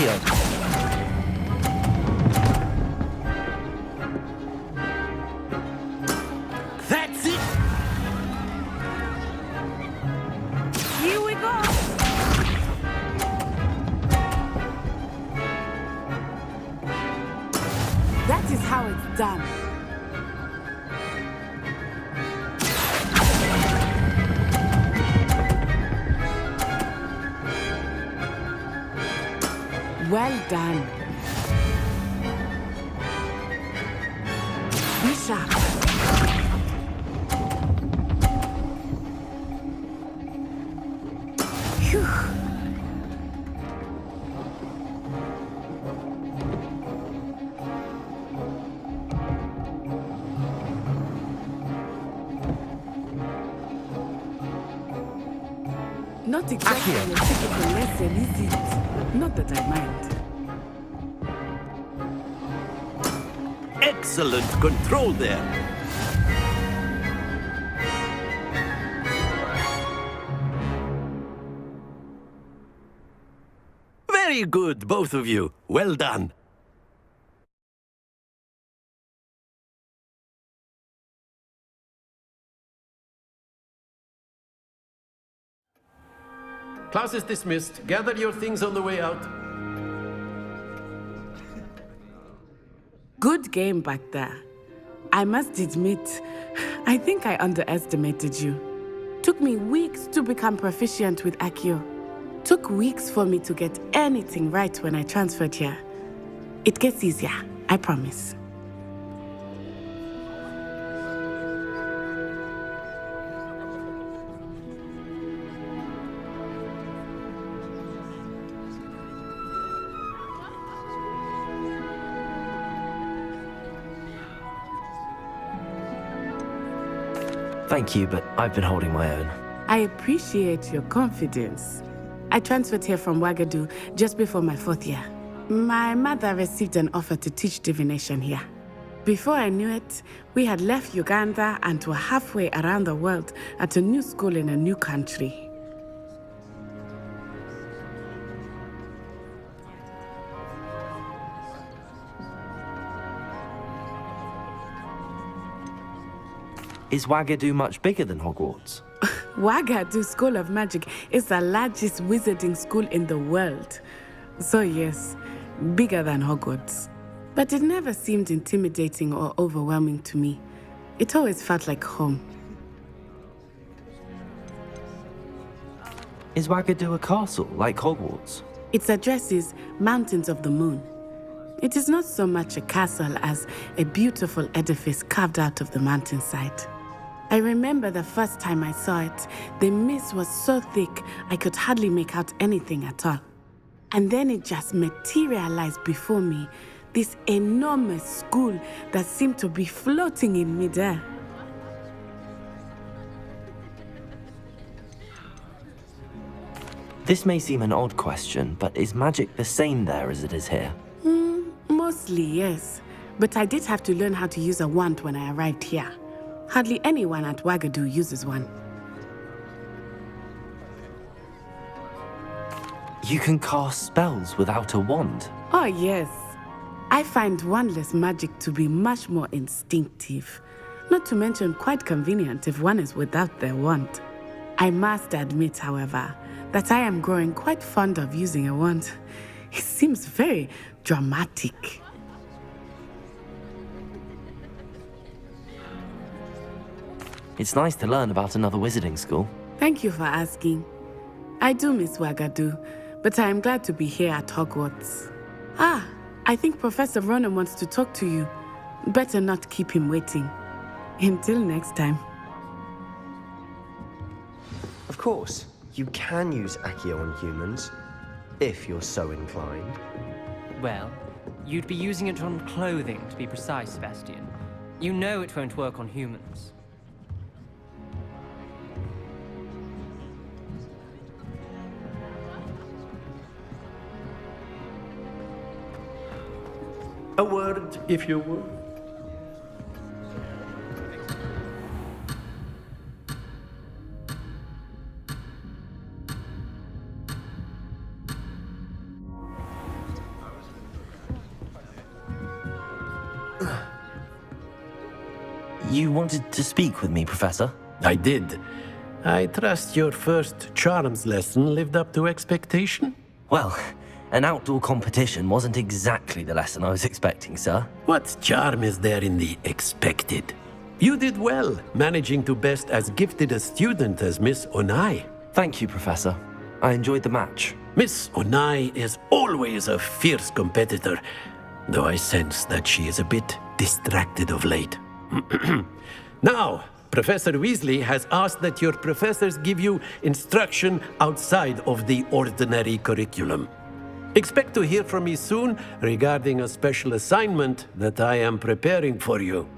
Accio. That's it! Here we go! That is how it's done. Well done. Be sharp. Phew. Not exactly a typical lesson, is it? Not that I mind. Excellent control there. Very good, both of you. Well done. Class is dismissed. Gather your things on the way out. Good game back there. I must admit, I think I underestimated you. Took me weeks to become proficient with Accio. Took weeks for me to get anything right when I transferred here. It gets easier, I promise. Thank you, but I've been holding my own. I appreciate your confidence. I transferred here from Wagadu just before my 4th year. My mother received an offer to teach divination here. Before I knew it, we had left Uganda and were halfway around the world at a new school in a new country. Is Wagadu much bigger than Hogwarts? Wagadu School of Magic is the largest wizarding school in the world. So yes, bigger than Hogwarts. But it never seemed intimidating or overwhelming to me. It always felt like home. Is Wagadu a castle, like Hogwarts? Its address is Mountains of the Moon. It is not so much a castle as a beautiful edifice carved out of the mountainside. I remember the first time I saw it, the mist was so thick I could hardly make out anything at all. And then it just materialized before me, this enormous school that seemed to be floating in midair. This may seem an odd question, but is magic the same there as it is here? Mostly, yes. But I did have to learn how to use a wand when I arrived here. Hardly anyone at Wagadu uses one. You can cast spells without a wand. Oh, yes. I find wandless magic to be much more instinctive. Not to mention quite convenient if one is without their wand. I must admit, however, that I am growing quite fond of using a wand. It seems very dramatic. It's nice to learn about another wizarding school. Thank you for asking. I do miss Wagadu, but I am glad to be here at Hogwarts. Ah, I think Professor Ronan wants to talk to you. Better not keep him waiting. Until next time. Of course, you can use Accio on humans, if you're so inclined. Well, you'd be using it on clothing, to be precise, Sebastian. You know it won't work on humans. A word, if you would. You wanted to speak with me, Professor? I did. I trust your first charms lesson lived up to expectation? Well, an outdoor competition wasn't exactly the lesson I was expecting, sir. What charm is there in the expected? You did well, managing to best as gifted a student as Miss Onai. Thank you, Professor. I enjoyed the match. Miss Onai is always a fierce competitor, though I sense that she is a bit distracted of late. Now, Professor Weasley has asked that your professors give you instruction outside of the ordinary curriculum. Expect to hear from me soon regarding a special assignment that I am preparing for you.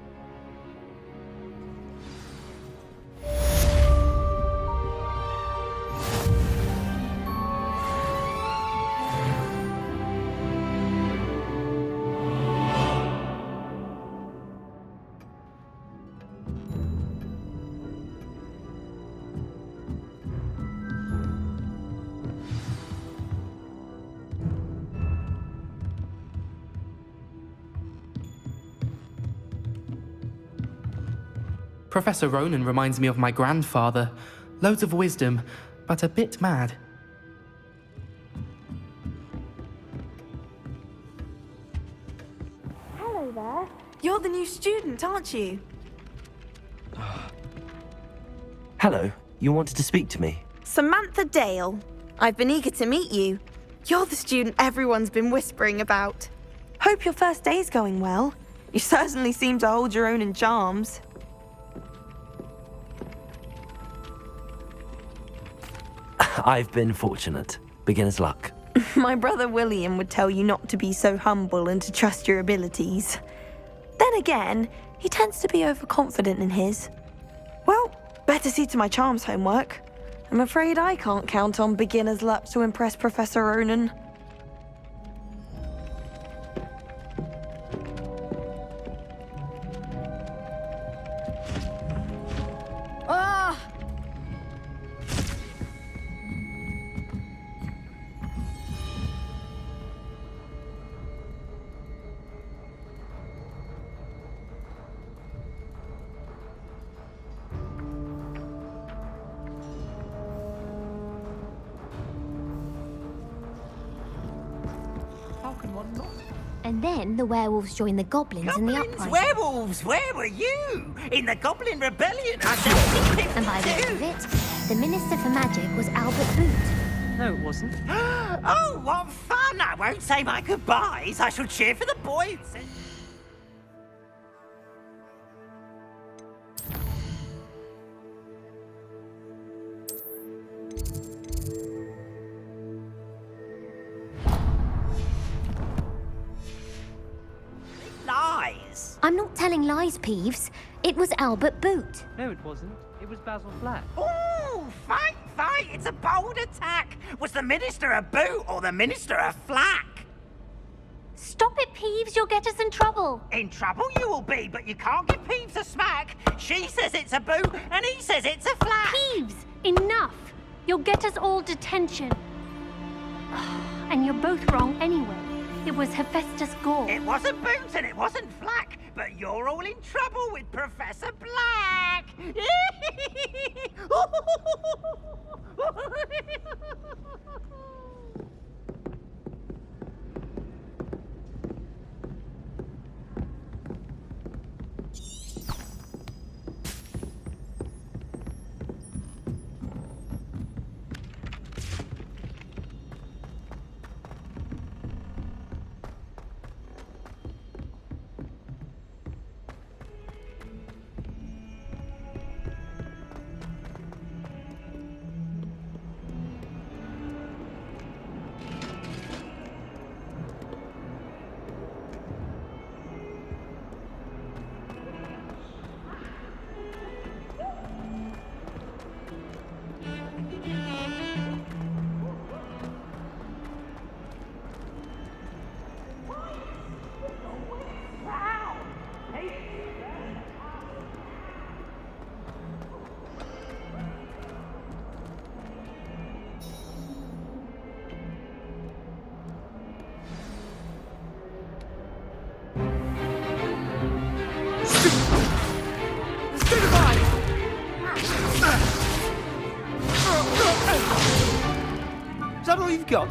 Professor Ronan reminds me of my grandfather. Loads of wisdom, but a bit mad. Hello there. You're the new student, aren't you? Hello, you wanted to speak to me? Samantha Dale. I've been eager to meet you. You're the student everyone's been whispering about. Hope your first day's going well. You certainly seem to hold your own in charms. I've been fortunate. Beginner's luck. My brother William would tell you not to be so humble and to trust your abilities. Then again, he tends to be overconfident in his. Well, better see to my charms homework. I'm afraid I can't count on beginner's luck to impress Professor Ronan. Ah! And then the werewolves joined the goblins in the uprising. Werewolves, where were you? In the Goblin Rebellion, I shall keep And by the end of it, the Minister for Magic was Albert Boot. No, it wasn't. Oh, what fun! I won't say my goodbyes. I shall cheer for the boys. Lies. I'm not telling lies, Peeves. It was Albert Boot. No, it wasn't. It was Basil Flack. Ooh, fight, fight! It's a bold attack. Was the Minister a boot or the Minister a flack? Stop it, Peeves. You'll get us in trouble. In trouble you will be, but you can't give Peeves a smack. She says it's a boot, and he says it's a flack. Peeves, enough. You'll get us all detention. And you're both wrong anyway. It was Hephaestus Gore. It wasn't Boots and it wasn't Flack, but you're all in trouble with Professor Black. that all you've got?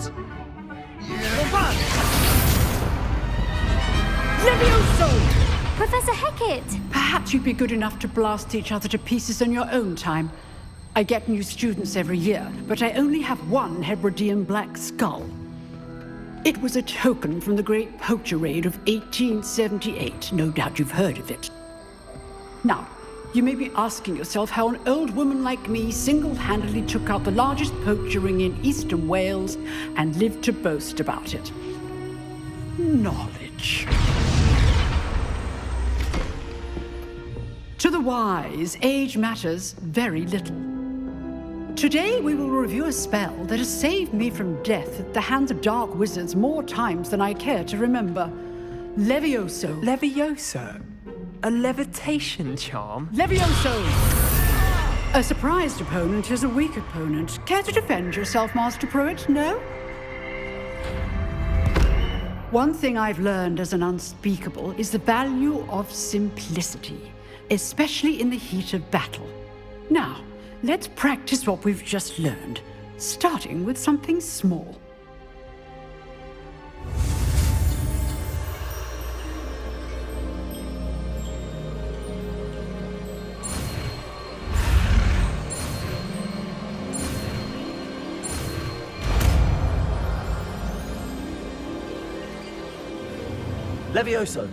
Levioso! Professor Hecat! Perhaps you'd be good enough to blast each other to pieces in your own time. I get new students every year, but I only have one Hebridean black skull. It was a token from the Great Poacher Raid of 1878. No doubt you've heard of it. Now, you may be asking yourself how an old woman like me single-handedly took out the largest poacher ring in eastern Wales and lived to boast about it. Knowledge. To the wise, age matters very little. Today we will review a spell that has saved me from death at the hands of dark wizards more times than I care to remember. Levioso. Levioso? A levitation charm? Levioso! A surprised opponent is a weak opponent. Care to defend yourself, Master Pruitt? No? One thing I've learned as an unspeakable is the value of simplicity, especially in the heat of battle. Now, let's practice what we've just learned, starting with something small. Levioso.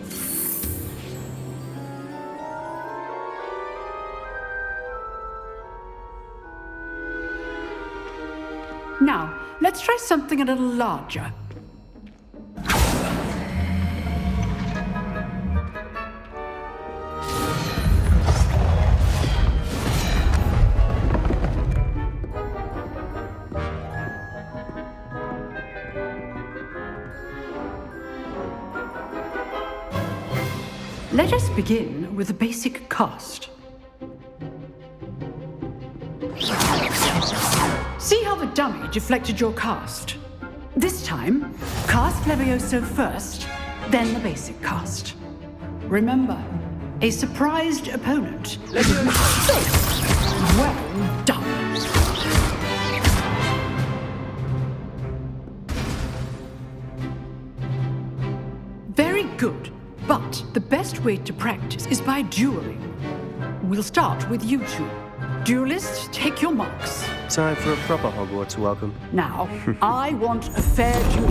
Now, let's try something a little larger. Let us begin with a basic cast. See how the dummy deflected your cast? This time, cast Levioso first, then the basic cast. Remember, a surprised opponent. Levioso! Well done. Very good. But the best way to practice is by dueling. We'll start with you two. Duelists, take your marks. Time for a proper Hogwarts welcome. Now, I want a fair duel,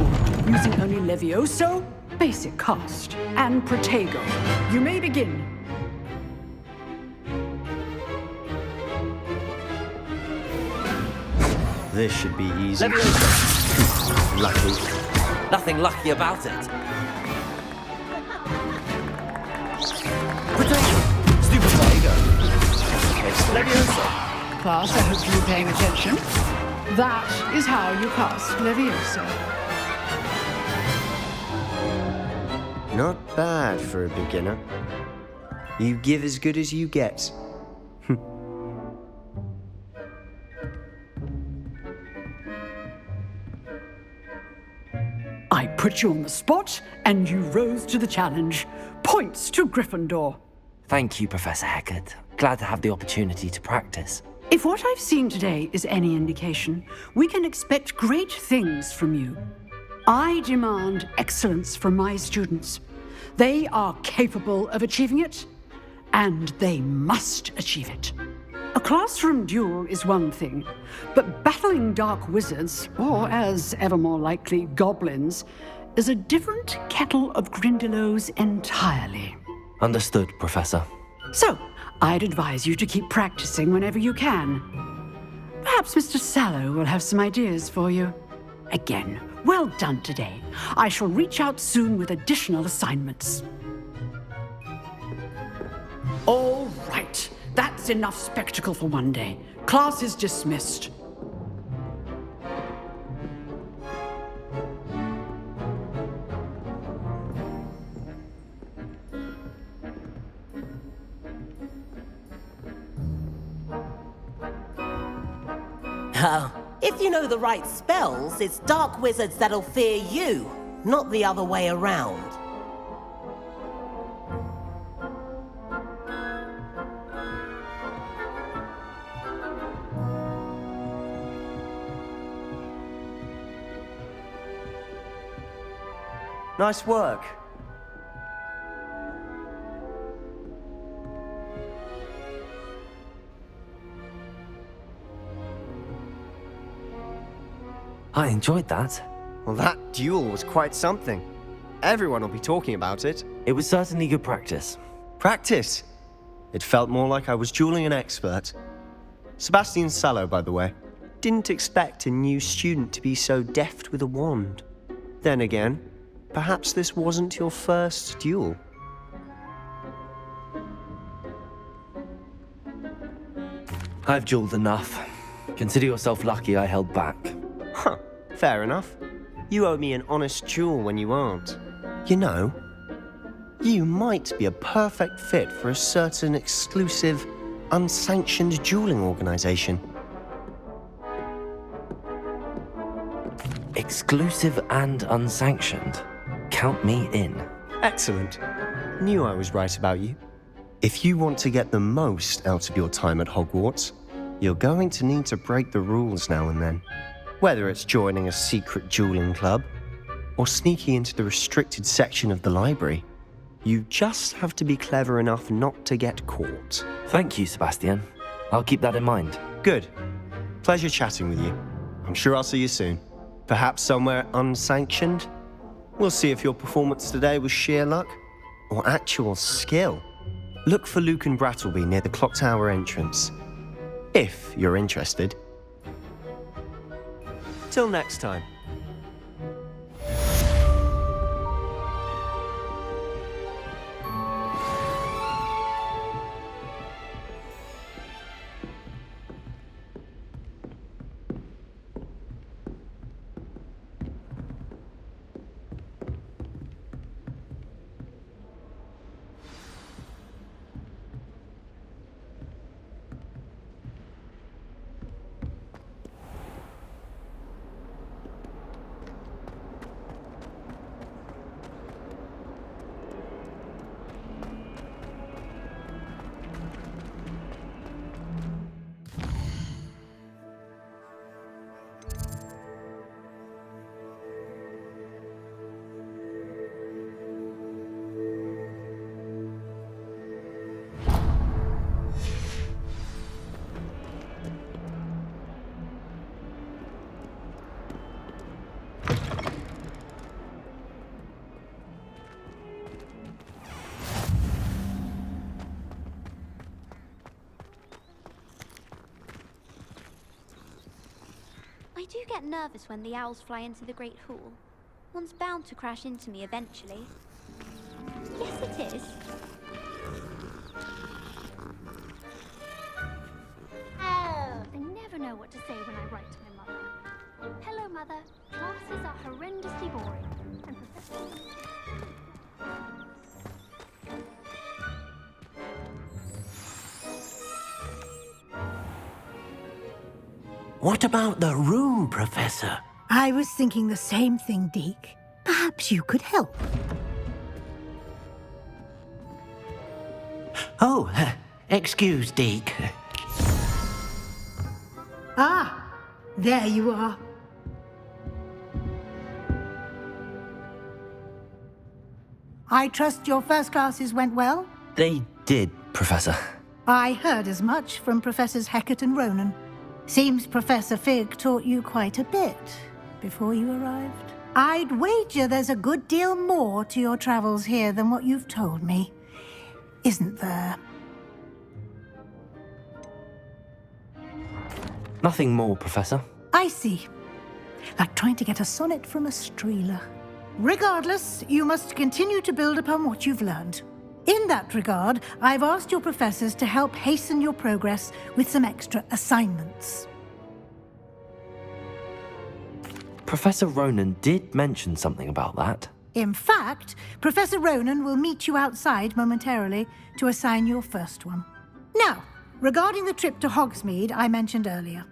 using only Levioso, basic cast, and Protego. You may begin. This should be easy. Levioso. Lucky. Nothing lucky about it. Stupid Protego. Levioso. Class, I hope you're paying attention. That is how you cast Levioso. Not bad for a beginner. You give as good as you get. I put you on the spot, and you rose to the challenge. Points to Gryffindor. Thank you, Professor Hecat. Glad to have the opportunity to practice. If what I've seen today is any indication, we can expect great things from you. I demand excellence from my students. They are capable of achieving it, and they must achieve it. A classroom duel is one thing, but battling dark wizards, or as ever more likely, goblins, is a different kettle of Grindylows entirely. Understood, Professor. So, I'd advise you to keep practicing whenever you can. Perhaps Mr. Sallow will have some ideas for you. Again, well done today. I shall reach out soon with additional assignments. All right, that's enough spectacle for one day. Class is dismissed. If you know the right spells, it's dark wizards that'll fear you, not the other way around. Nice work. I enjoyed that. Well, that duel was quite something. Everyone will be talking about it. It was certainly good practice. Practice? It felt more like I was dueling an expert. Sebastian Sallow, by the way. Didn't expect a new student to be so deft with a wand. Then again, perhaps this wasn't your first duel. I've dueled enough. Consider yourself lucky I held back. Huh, fair enough. You owe me an honest duel when you aren't. You know, you might be a perfect fit for a certain exclusive, unsanctioned dueling organization. Exclusive and unsanctioned. Count me in. Excellent. Knew I was right about you. If you want to get the most out of your time at Hogwarts, you're going to need to break the rules now and then. Whether it's joining a secret dueling club or sneaking into the restricted section of the library, you just have to be clever enough not to get caught. Thank you, Sebastian. I'll keep that in mind. Good. Pleasure chatting with you. I'm sure I'll see you soon. Perhaps somewhere unsanctioned? We'll see if your performance today was sheer luck or actual skill. Look for Luke and Brattleby near the clock tower entrance, if you're interested. Till next time. I do get nervous when the owls fly into the Great Hall. One's bound to crash into me eventually. Yes, it is. I never know what to say when I write to my mother. Hello, Mother. Classes are horrendously boring. And Professor... What about the room, Professor? I was thinking the same thing, Deke. Perhaps you could help. Oh, excuse, Deke. Ah, there you are. I trust your first classes went well? They did, Professor. I heard as much from Professors Hecat and Ronan. Seems Professor Fig taught you quite a bit before you arrived. I'd wager there's a good deal more to your travels here than what you've told me. Isn't there? Nothing more, Professor. I see. Like trying to get a sonnet from a streeler. Regardless, you must continue to build upon what you've learned. In that regard, I've asked your professors to help hasten your progress with some extra assignments. Professor Ronan did mention something about that. In fact, Professor Ronan will meet you outside momentarily to assign your first one. Now, regarding the trip to Hogsmeade I mentioned earlier,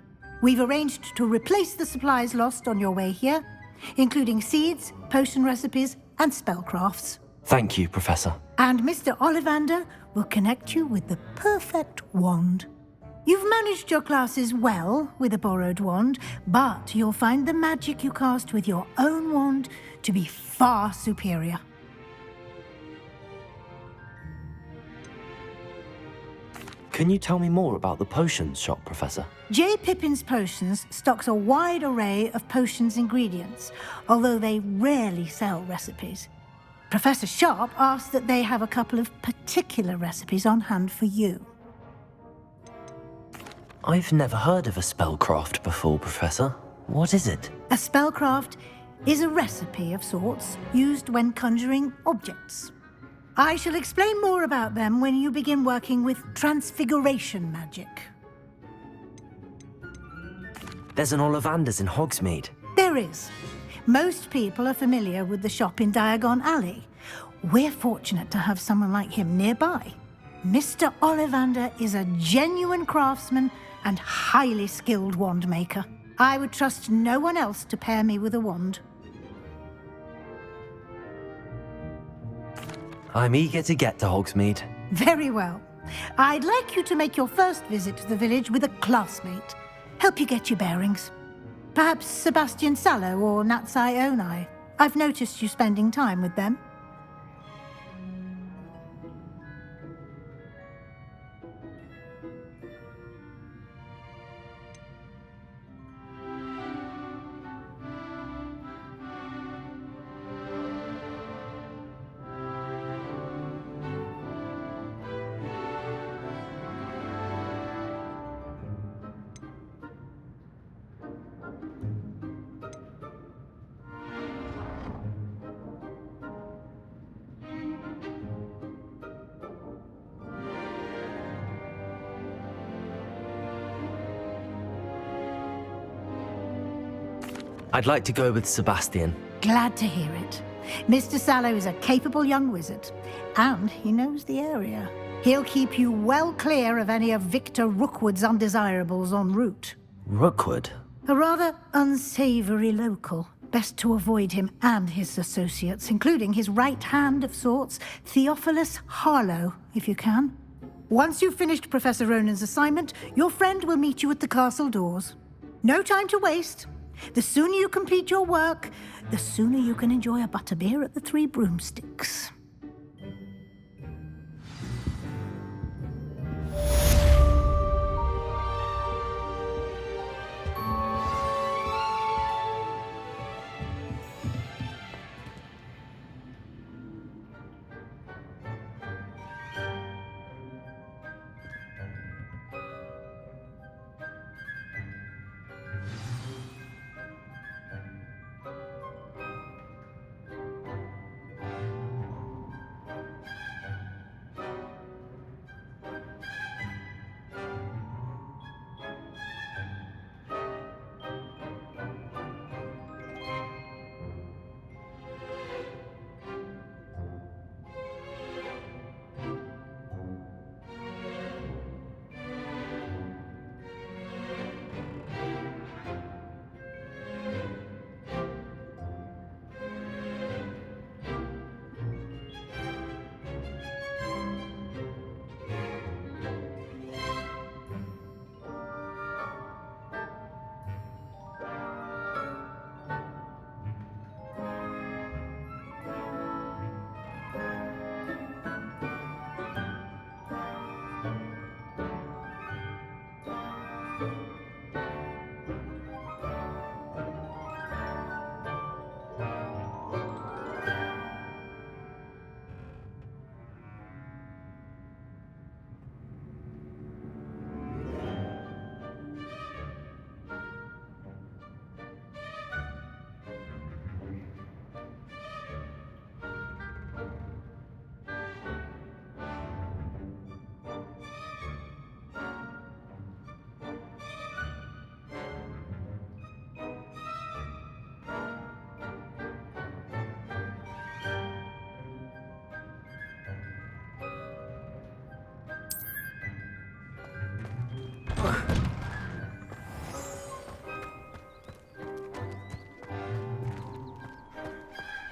we've arranged to replace the supplies lost on your way here, including seeds, potion recipes, and spellcrafts. Thank you, Professor. And Mr. Ollivander will connect you with the perfect wand. You've managed your classes well with a borrowed wand, but you'll find the magic you cast with your own wand to be far superior. Can you tell me more about the potions shop, Professor? J. Pippin's Potions stocks a wide array of potions ingredients, although they rarely sell recipes. Professor Sharp asked that they have a couple of particular recipes on hand for you. I've never heard of a spellcraft before, Professor. What is it? A spellcraft is a recipe of sorts used when conjuring objects. I shall explain more about them when you begin working with transfiguration magic. There's an Ollivander's in Hogsmeade. There is. Most people are familiar with the shop in Diagon Alley. We're fortunate to have someone like him nearby. Mr. Ollivander is a genuine craftsman and highly skilled wand maker. I would trust no one else to pair me with a wand. I'm eager to get to Hogsmeade. Very well. I'd like you to make your first visit to the village with a classmate. Help you get your bearings. Perhaps Sebastian Sallow or Natsai Onai. I've noticed you spending time with them. I'd like to go with Sebastian. Glad to hear it. Mr. Sallow is a capable young wizard, and he knows the area. He'll keep you well clear of any of Victor Rookwood's undesirables en route. Rookwood? A rather unsavory local. Best to avoid him and his associates, including his right hand of sorts, Theophilus Harlow, if you can. Once you've finished Professor Ronan's assignment, your friend will meet you at the castle doors. No time to waste. The sooner you complete your work, the sooner you can enjoy a butterbeer at the Three Broomsticks.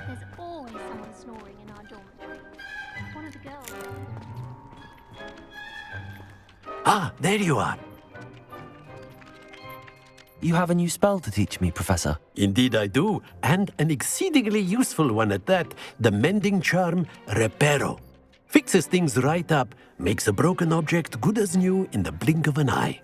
There's always someone snoring in our dormitory. One of the girls. Ah, there you are. you have a new spell to teach me, Professor. Indeed I do, and an exceedingly useful one at that. The mending charm, Reparo. Fixes things right up, makes a broken object good as new in the blink of an eye.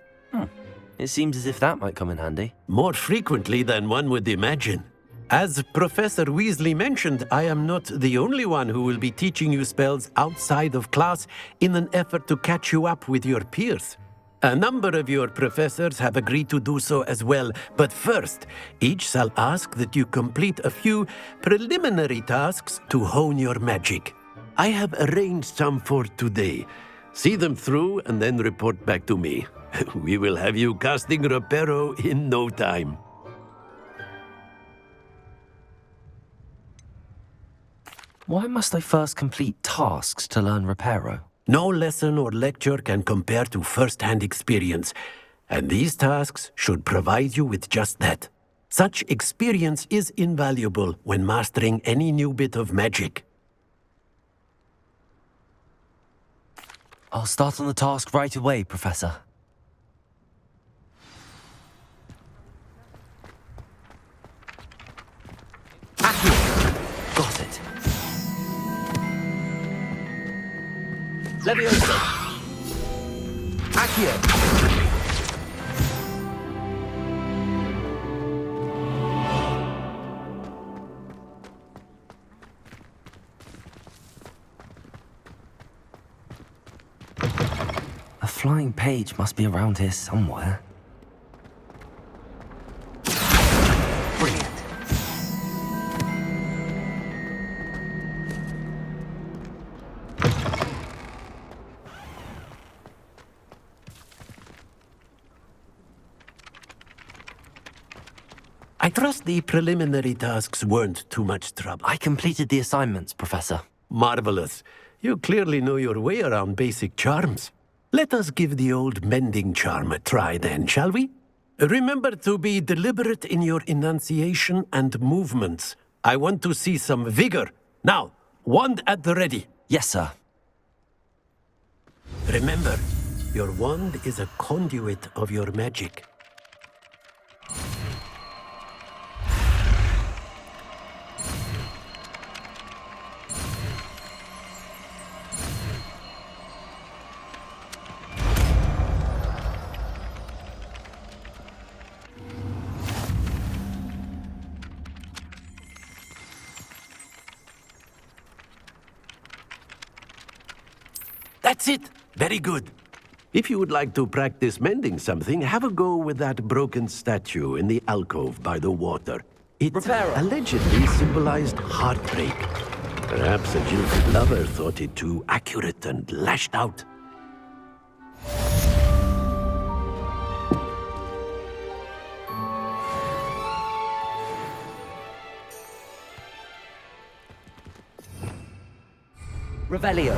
It seems as if that might come in handy. More frequently than one would imagine. As Professor Weasley mentioned, I am not the only one who will be teaching you spells outside of class in an effort to catch you up with your peers. A number of your professors have agreed to do so as well, but first, each shall ask that you complete a few preliminary tasks to hone your magic. I have arranged some for today. See them through and then report back to me. We will have you casting Reparo in no time. Why must I first complete tasks to learn Reparo? No lesson or lecture can compare to first-hand experience, and these tasks should provide you with just that. Such experience is invaluable when mastering any new bit of magic. I'll start on the task right away, Professor. Got it. Leviosa! Accio! A flying page must be around here somewhere. Brilliant. I trust the preliminary tasks weren't too much trouble. I completed the assignments, Professor. Marvelous. You clearly know your way around basic charms. Let us give the old mending charm a try then, shall we? Remember to be deliberate in your enunciation and movements. I want to see some vigor. Now, wand at the ready. Yes, sir. Remember, your wand is a conduit of your magic. That's it! Very good. If you would like to practice mending something, have a go with that broken statue in the alcove by the water. It allegedly symbolized heartbreak. Perhaps a jilted lover thought it too accurate and lashed out. Revelio.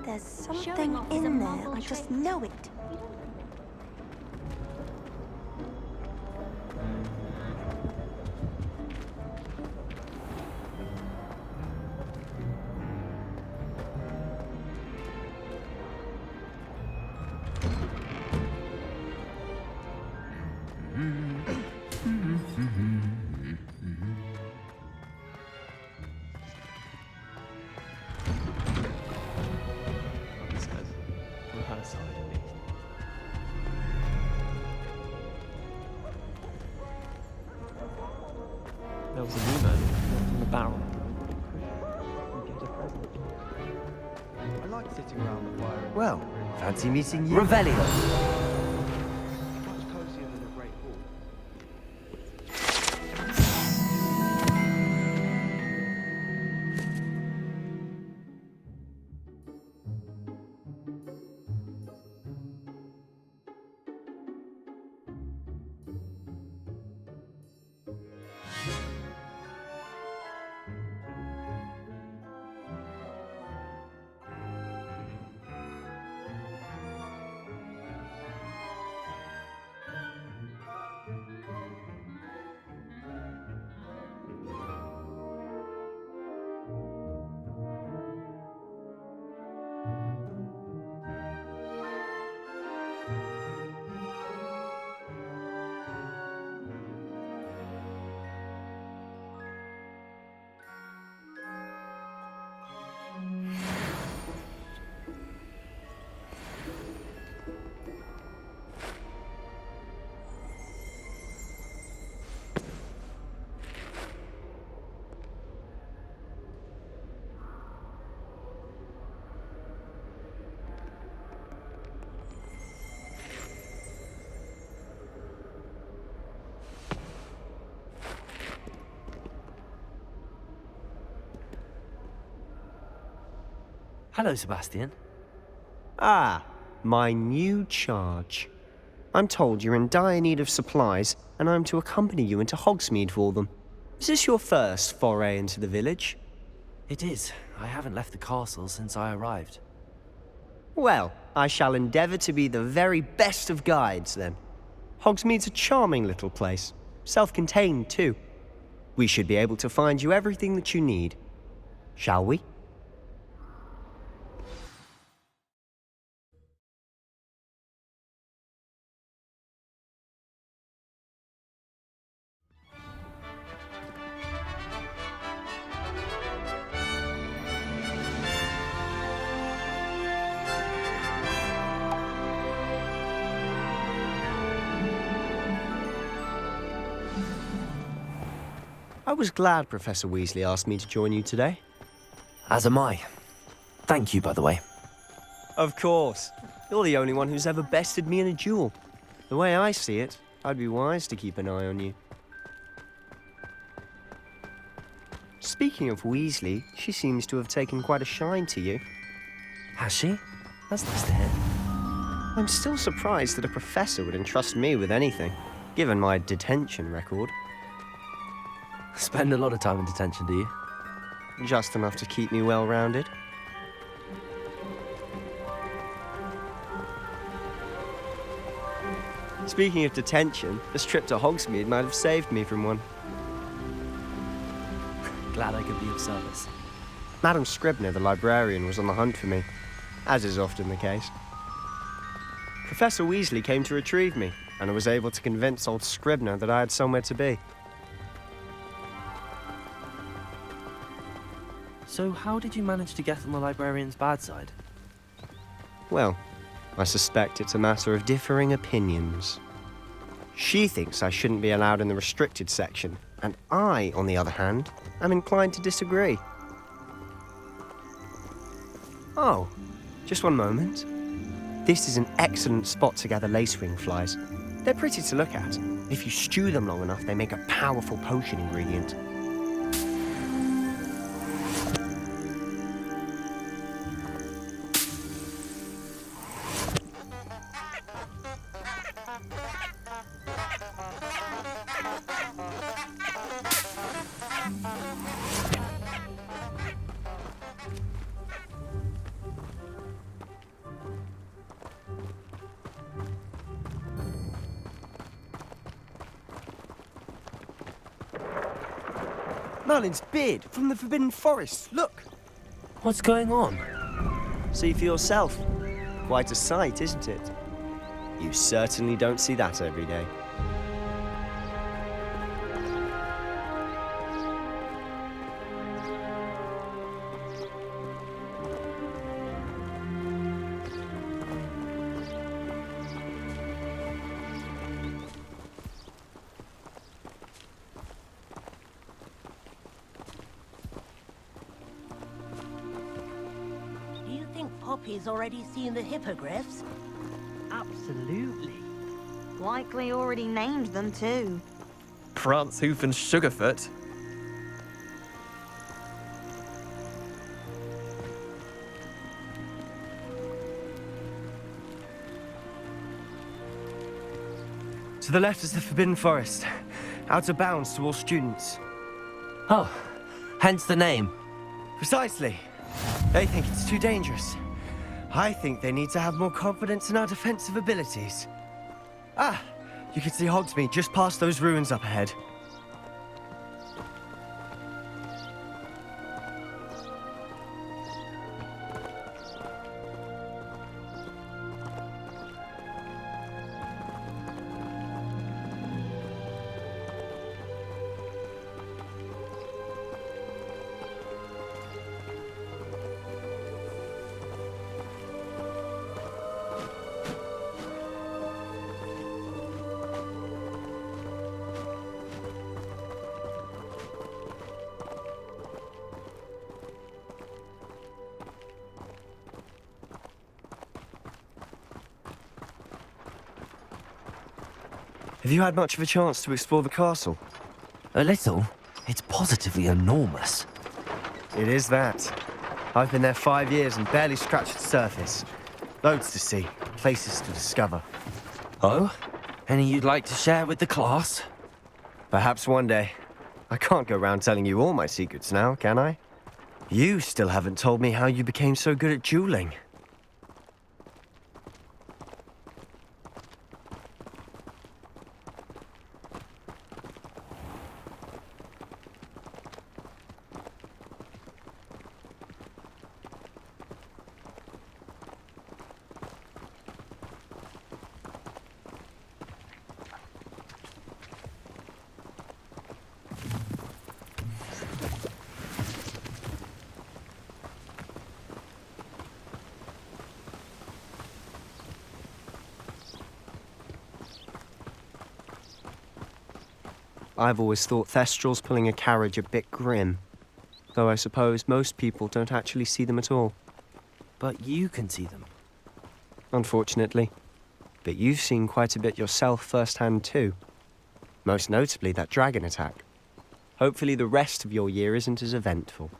There's something in there, I just know it. There was a new man from the barrel. You get a present. I like sitting around the fire. Well, fancy meeting you. Revelio. Much cozier than a great hall. Hello, Sebastian. Ah, my new charge. I'm told you're in dire need of supplies, and I'm to accompany you into Hogsmeade for them. Is this your first foray into the village? It is. I haven't left the castle since I arrived. Well, I shall endeavour to be the very best of guides, then. Hogsmeade's a charming little place. Self-contained, too. We should be able to find you everything that you need. Shall we? I was glad Professor Weasley asked me to join you today. As am I. Thank you, by the way. Of course. You're the only one who's ever bested me in a duel. The way I see it, I'd be wise to keep an eye on you. Speaking of Weasley, she seems to have taken quite a shine to you. Has she? That's nice to hear. I'm still surprised that a professor would entrust me with anything, given my detention record. Spend a lot of time in detention, do you? Just enough to keep me well-rounded. Speaking of detention, this trip to Hogsmeade might have saved me from one. Glad I could be of service. Madam Scribner, the librarian, was on the hunt for me, as is often the case. Professor Weasley came to retrieve me, and I was able to convince old Scribner that I had somewhere to be. So how did you manage to get on the librarian's bad side? Well, I suspect it's a matter of differing opinions. She thinks I shouldn't be allowed in the restricted section, and I, on the other hand, am inclined to disagree. Oh, just one moment. This is an excellent spot to gather lacewing flies. They're pretty to look at. If you stew them long enough, they make a powerful potion ingredient. Merlin's beard from the Forbidden Forest, look! What's going on? See for yourself. Quite a sight, isn't it? You certainly don't see that every day. Harpy's already seen the hippogriffs? Absolutely. Likely already named them too. Prance, Hoof, and Sugarfoot. To the left is the Forbidden Forest, out of bounds to all students. Oh, hence the name. Precisely. They think it's too dangerous. I think they need to have more confidence in our defensive abilities. Ah, you can see Hogsmeade just past those ruins up ahead. Have you had much of a chance to explore the castle? A little. It's positively enormous. It is that. I've been there 5 years and barely scratched the surface. Loads to see, places to discover. Oh? Any you'd like to share with the class? Perhaps one day. I can't go round telling you all my secrets now, can I? You still haven't told me how you became so good at dueling. I've always thought Thestrals pulling a carriage a bit grim. Though I suppose most people don't actually see them at all. But you can see them. Unfortunately. But you've seen quite a bit yourself firsthand too. Most notably that dragon attack. Hopefully the rest of your year isn't as eventful.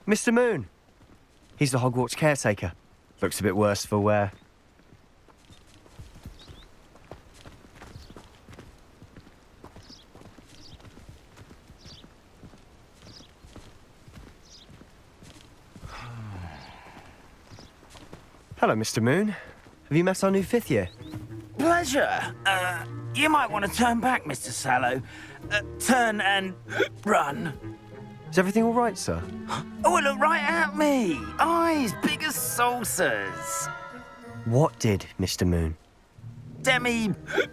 Mr. Moon. He's the Hogwarts caretaker. Looks a bit worse for wear. Hello, Mr. Moon. Have you met our new 5th year? Pleasure. You might want to turn back, Mr. Sallow. Turn and run. Is everything all right, sir? Oh, look right at me. Eyes big as saucers. What did, Mr. Moon?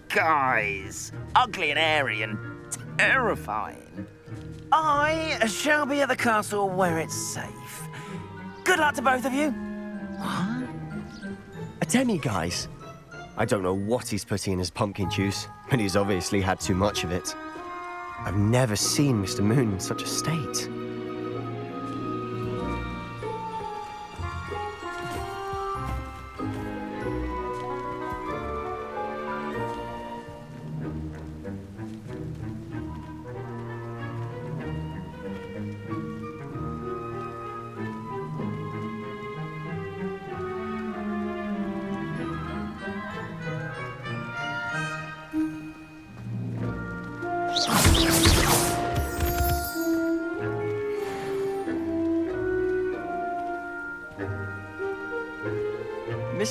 Guys. Ugly and airy and terrifying. I shall be at the castle where it's safe. Good luck to both of you. What? A demi-guise? I don't know what he's putting in his pumpkin juice, but he's obviously had too much of it. I've never seen Mr. Moon in such a state.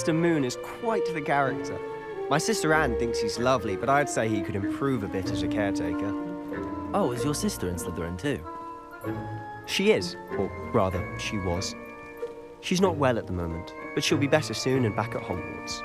Mr. Moon is quite the character. My sister Anne thinks he's lovely, but I'd say he could improve a bit as a caretaker. Oh, is your sister in Slytherin too? She is, or rather, she was. She's not well at the moment, but she'll be better soon and back at Hogwarts.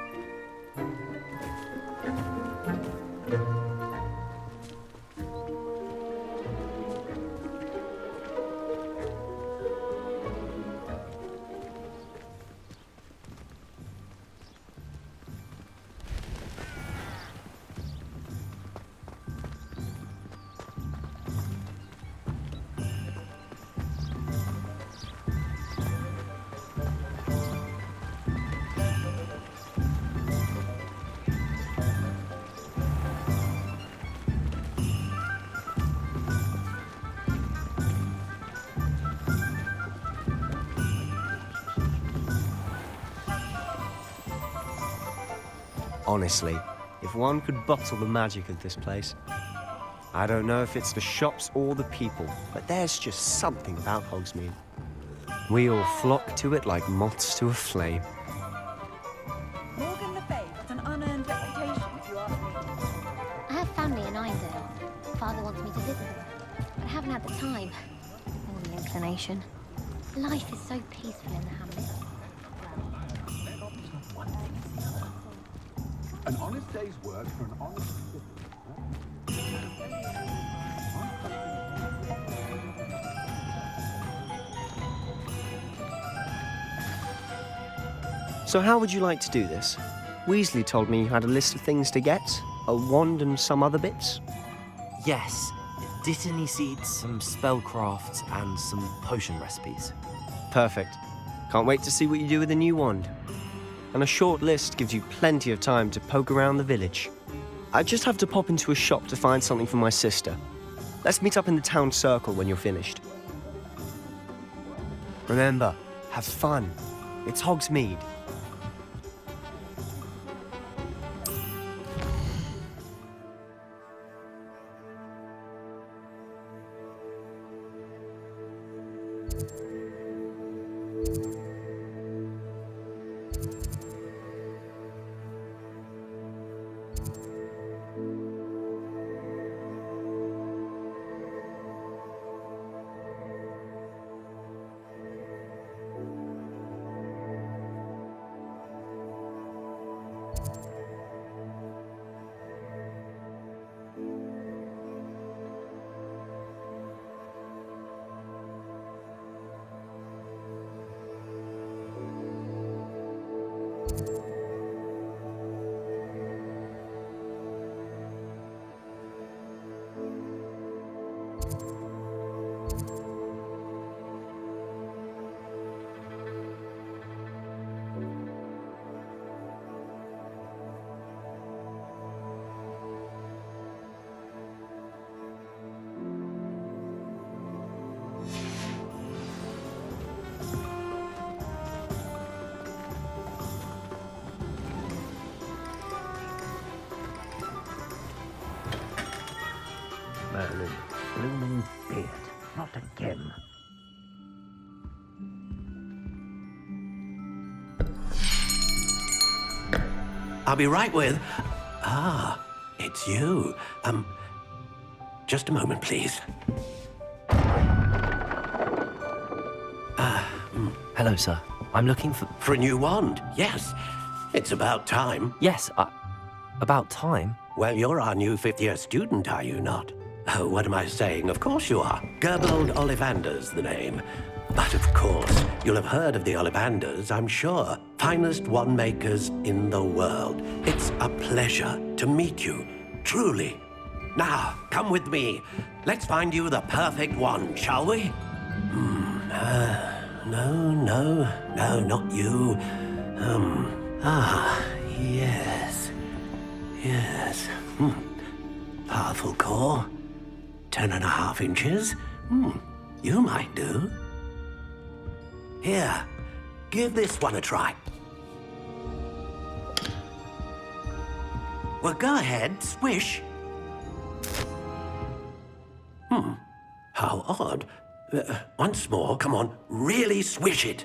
Honestly, if one could bottle the magic of this place. I don't know if it's the shops or the people, but there's just something about Hogsmeade. We all flock to it like moths to a flame. Morgan Le Fay has an unearned reputation, if you ask me. I have family in Iredale. Father wants me to visit them, but I haven't had the time or the inclination. Life is so peaceful in the hamlet. An honest day's work for an honest So how would you like to do this? Weasley told me you had a list of things to get, a wand and some other bits. Yes. Dittany seeds, some spellcrafts, and some potion recipes. Perfect. Can't wait to see what you do with the new wand. And a short list gives you plenty of time to poke around the village. I just have to pop into a shop to find something for my sister. Let's meet up in the town circle when you're finished. Remember, have fun. It's Hogsmeade. Merlin, blooming beard, not again. I'll be right with... it's you. Just a moment, please. Hello, sir. I'm looking for... For a new wand, yes. It's about time. Yes, about time? Well, you're our new fifth-year student, are you not? Oh, what am I saying? Of course you are. Gerbold Ollivander's the name. But of course, you'll have heard of the Ollivanders, I'm sure. Finest wand makers in the world. It's a pleasure to meet you, truly. Now, come with me. Let's find you the perfect wand, shall we? No, not you. Yes. Powerful core. 10.5 inches. You might do. Here, give this one a try. Well, go ahead, swish. How odd. Once more, come on, really swish it.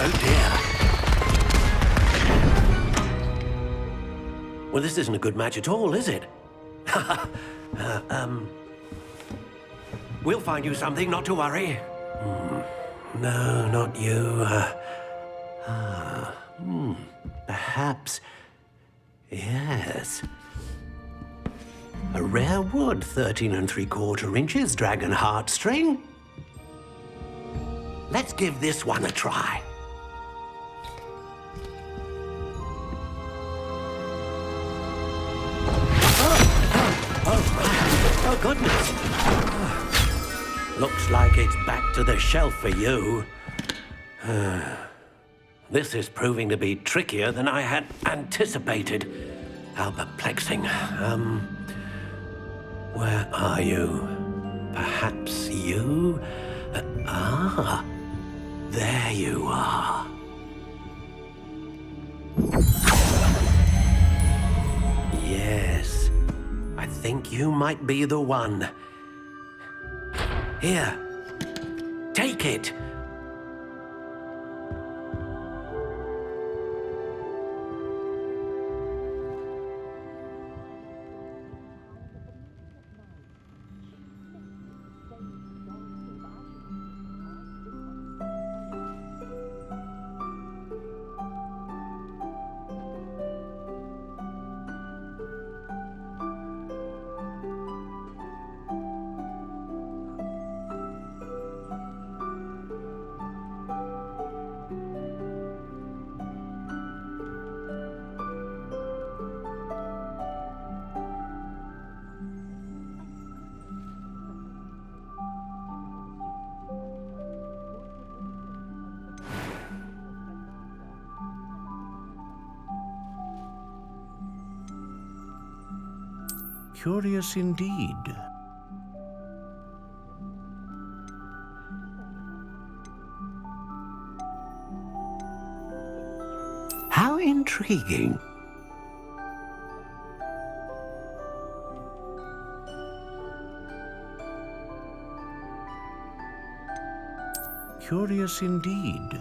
Oh dear. Well, this isn't a good match at all, is it? We'll find you something, not to worry. No, not you. Perhaps. Yes. A rare wood, 13 3/4 inches, dragon heartstring. Let's give this one a try. Oh, goodness. Looks like it's back to the shelf for you. This is proving to be trickier than I had anticipated. How perplexing. Where are you? Perhaps you? There you are. Yes, I think you might be the one. Here, take it. Curious indeed. How intriguing. Curious indeed.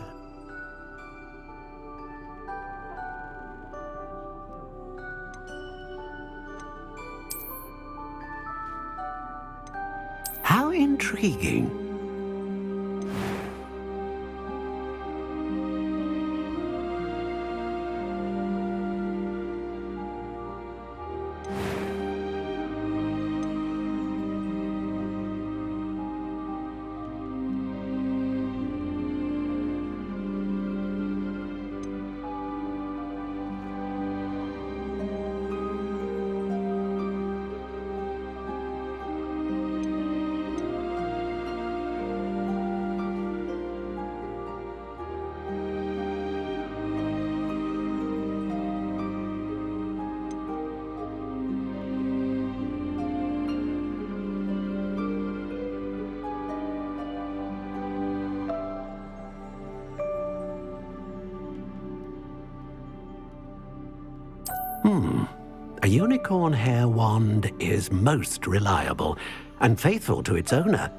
How intriguing. A unicorn hair wand is most reliable and faithful to its owner.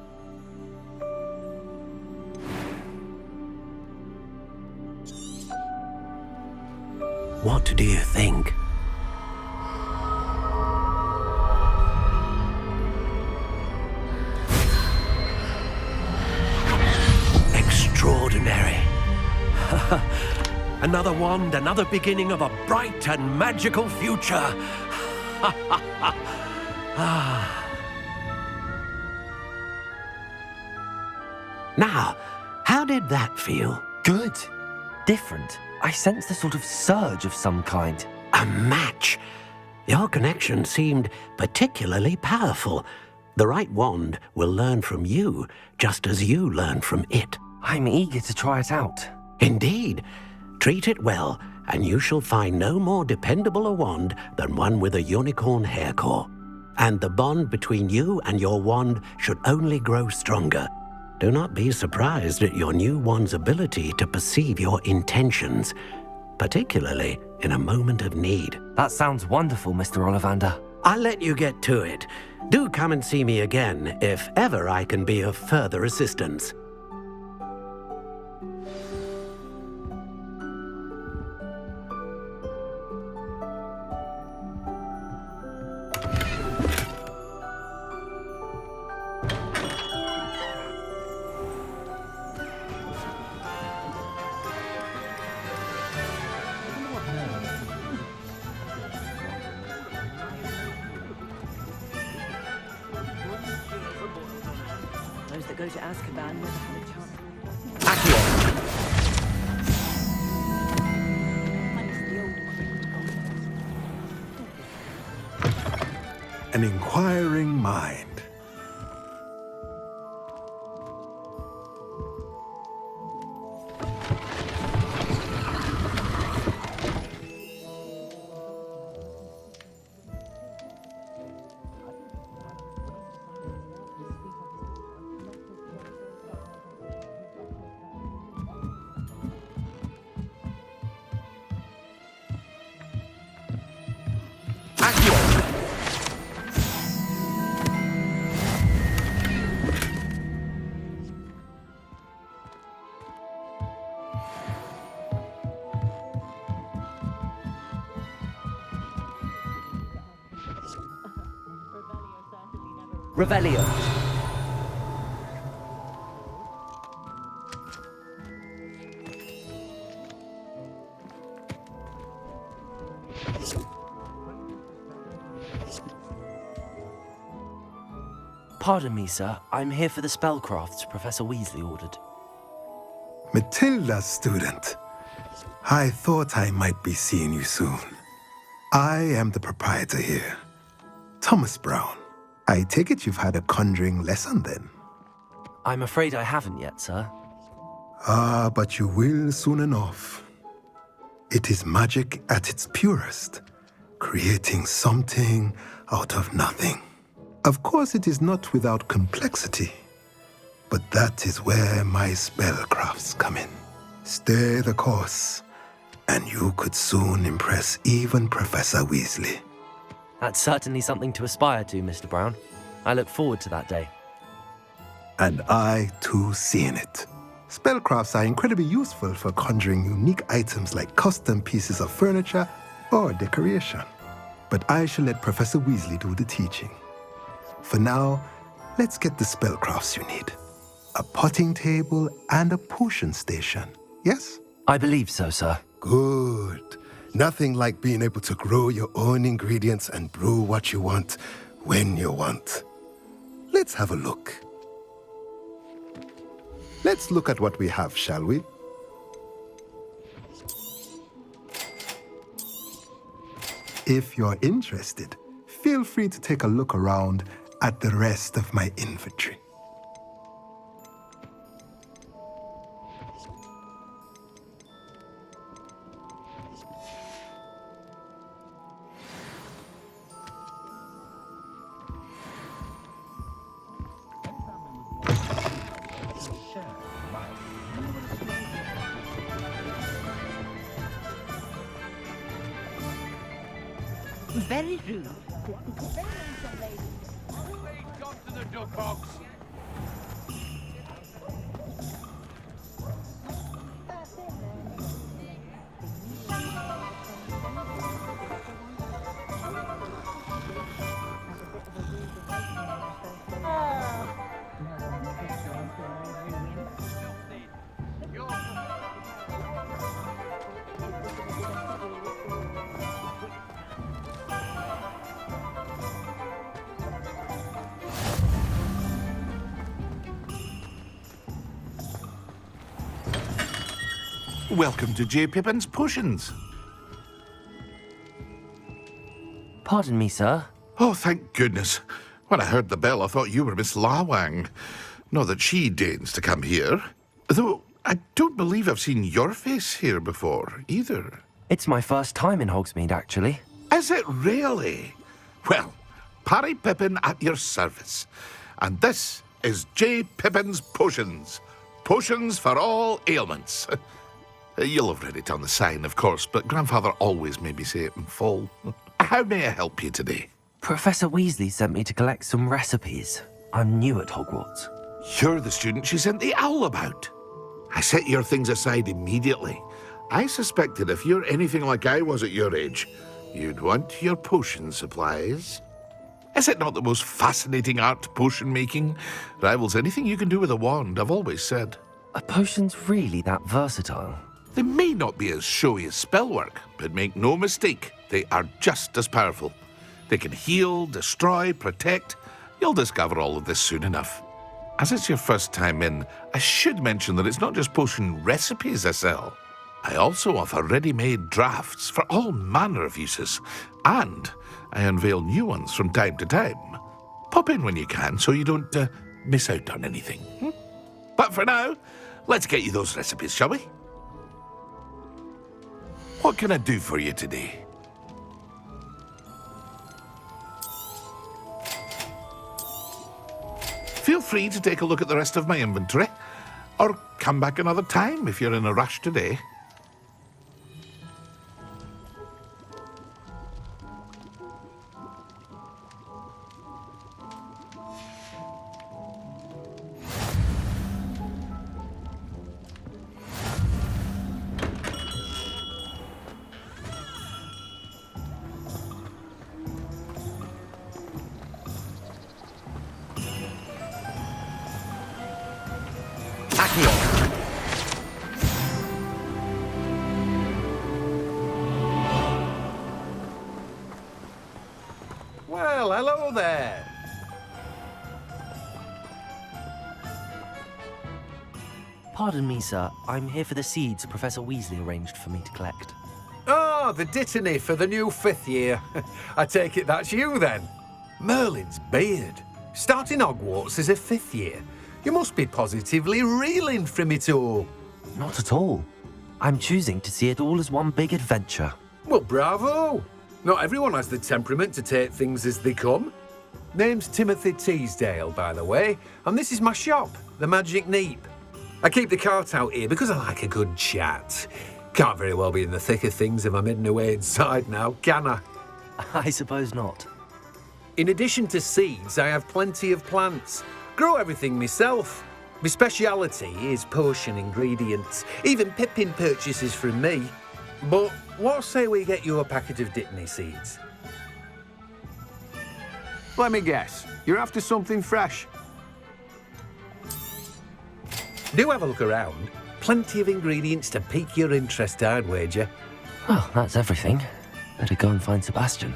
What do you think? Extraordinary. Another wand, another beginning of a bright and magical future. Now, how did that feel? Good. Different. I sensed a sort of surge of some kind. A match. Your connection seemed particularly powerful. The right wand will learn from you, just as you learn from it. I'm eager to try it out. Indeed. Treat it well, and you shall find no more dependable a wand than one with a unicorn hair core. And the bond between you and your wand should only grow stronger. Do not be surprised at your new wand's ability to perceive your intentions, particularly in a moment of need. That sounds wonderful, Mr. Ollivander. I'll let you get to it. Do come and see me again if ever I can be of further assistance. that go to Azkaban never had a chance. An inquiring mind. Revelio. Pardon me, sir. I'm here for the spellcrafts Professor Weasley ordered. Matilda, student. I thought I might be seeing you soon. I am the proprietor here, Thomas Brown. I take it you've had a conjuring lesson then? I'm afraid I haven't yet, sir. Ah, but you will soon enough. It is magic at its purest, creating something out of nothing. Of course, it is not without complexity, but that is where my spellcrafts come in. Stay the course, and you could soon impress even Professor Weasley. That's certainly something to aspire to, Mr. Brown. I look forward to that day. And I, too, seeing it. Spellcrafts are incredibly useful for conjuring unique items like custom pieces of furniture or decoration. But I shall let Professor Weasley do the teaching. For now, let's get the spellcrafts you need. A potting table and a potion station, yes? I believe so, sir. Good. Nothing like being able to grow your own ingredients and brew what you want when you want. Let's have a look. Let's look at what we have, shall we? If you're interested, feel free to take a look around at the rest of my inventory. Very rude. Got to the duck box. Welcome to J. Pippin's Potions. Pardon me, sir. Oh, thank goodness. When I heard the bell, I thought you were Miss Lawang. Not that she deigns to come here. Though I don't believe I've seen your face here before, either. It's my first time in Hogsmeade, actually. Is it really? Well, Parry Pippin at your service. And this is J. Pippin's Potions. Potions for all ailments. You'll have read it on the sign, of course, but Grandfather always made me say it in full. How may I help you today? Professor Weasley sent me to collect some recipes. I'm new at Hogwarts. You're the student she sent the owl about. I set your things aside immediately. I suspected if you're anything like I was at your age, you'd want your potion supplies. Is it not the most fascinating art, potion making? Rivals anything you can do with a wand, I've always said. Are potions really that versatile? They may not be as showy as spellwork, but make no mistake, they are just as powerful. They can heal, destroy, protect. You'll discover all of this soon enough. As it's your first time in, I should mention that it's not just potion recipes I sell. I also offer ready-made drafts for all manner of uses, and I unveil new ones from time to time. Pop in when you can so you don't miss out on anything. But for now, let's get you those recipes, shall we? What can I do for you today? Feel free to take a look at the rest of my inventory, or come back another time if you're in a rush today. Well, hello there. Pardon me, sir. I'm here for the seeds Professor Weasley arranged for me to collect. Oh, the dittany for the new 5th year. I take it that's you then. Merlin's beard. Starting Hogwarts as a 5th year. You must be positively reeling from it all. Not at all. I'm choosing to see it all as one big adventure. Well, bravo. Not everyone has the temperament to take things as they come. Name's Timothy Teasdale, by the way, and this is my shop, the Magic Neep. I keep the cart out here because I like a good chat. Can't very well be in the thick of things if I'm hidden away inside now, can I? I suppose not. In addition to seeds, I have plenty of plants. Grow everything myself. My speciality is potion ingredients, even Pippin purchases from me. But what say we get you a packet of dittany seeds? Let me guess. You're after something fresh. Do have a look around. Plenty of ingredients to pique your interest, I'd wager. Well, that's everything. Better go and find Sebastian.